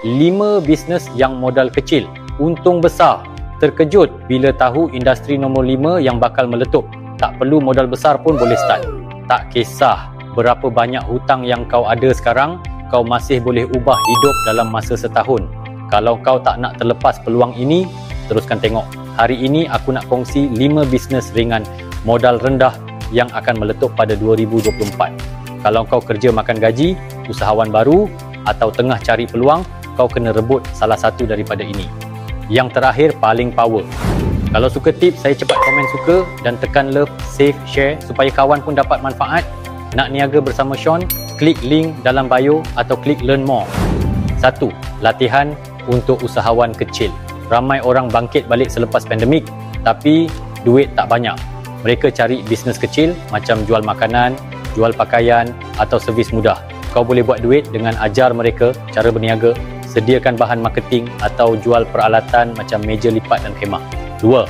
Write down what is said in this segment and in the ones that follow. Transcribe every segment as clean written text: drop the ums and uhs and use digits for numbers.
5 bisnes yang modal kecil, untung besar. Terkejut bila tahu industri nombor 5 yang bakal meletup. Tak perlu modal besar pun boleh start. Tak kisah berapa banyak hutang yang kau ada sekarang, kau masih boleh ubah hidup dalam masa setahun. Kalau kau tak nak terlepas peluang ini, teruskan tengok. Hari ini aku nak kongsi 5 bisnes ringan modal rendah yang akan meletup pada 2024. Kalau kau kerja makan gaji, usahawan baru atau tengah cari peluang, kau kena rebut salah satu daripada ini. Yang terakhir paling power. Kalau suka tips, saya cepat komen suka dan tekan love, save, share supaya kawan pun dapat manfaat. Nak niaga bersama Sean? Klik link dalam bio atau klik learn more. 1. Latihan untuk usahawan kecil. Ramai orang bangkit balik selepas pandemik tapi duit tak banyak. Mereka cari bisnes kecil macam jual makanan, jual pakaian atau servis mudah. Kau boleh buat duit dengan ajar mereka cara berniaga, sediakan bahan marketing atau jual peralatan macam meja lipat dan khemah. 2.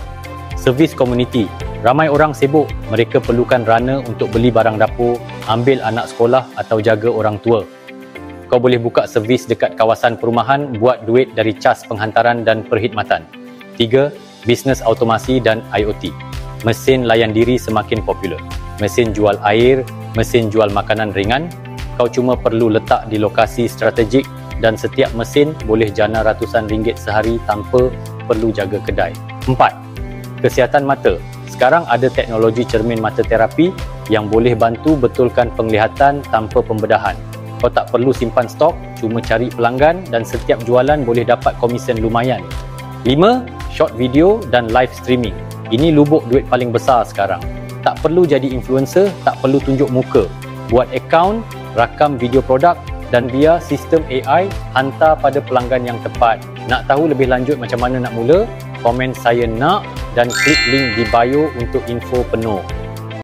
Servis komuniti. Ramai orang sibuk, mereka perlukan runner untuk beli barang dapur, ambil anak sekolah atau jaga orang tua. Kau boleh buka servis dekat kawasan perumahan, buat duit dari cas penghantaran dan perkhidmatan. 3. Bisnes automasi dan IoT. Mesin layan diri semakin popular. Mesin jual air, mesin jual makanan ringan. Kau cuma perlu letak di lokasi strategik dan setiap mesin boleh jana ratusan ringgit sehari tanpa perlu jaga kedai. 4. Kesihatan mata. Sekarang ada teknologi cermin mata terapi yang boleh bantu betulkan penglihatan tanpa pembedahan. Kau tak perlu simpan stok, cuma cari pelanggan dan setiap jualan boleh dapat komisen lumayan. 5. Short video dan live streaming. Ini lubuk duit paling besar sekarang. Tak perlu jadi influencer, tak perlu tunjuk muka. Buat akaun, rakam video produk dan biar sistem AI hantar pada pelanggan yang tepat. Nak tahu lebih lanjut macam mana nak mula? Komen saya nak dan klik link di bio untuk info penuh.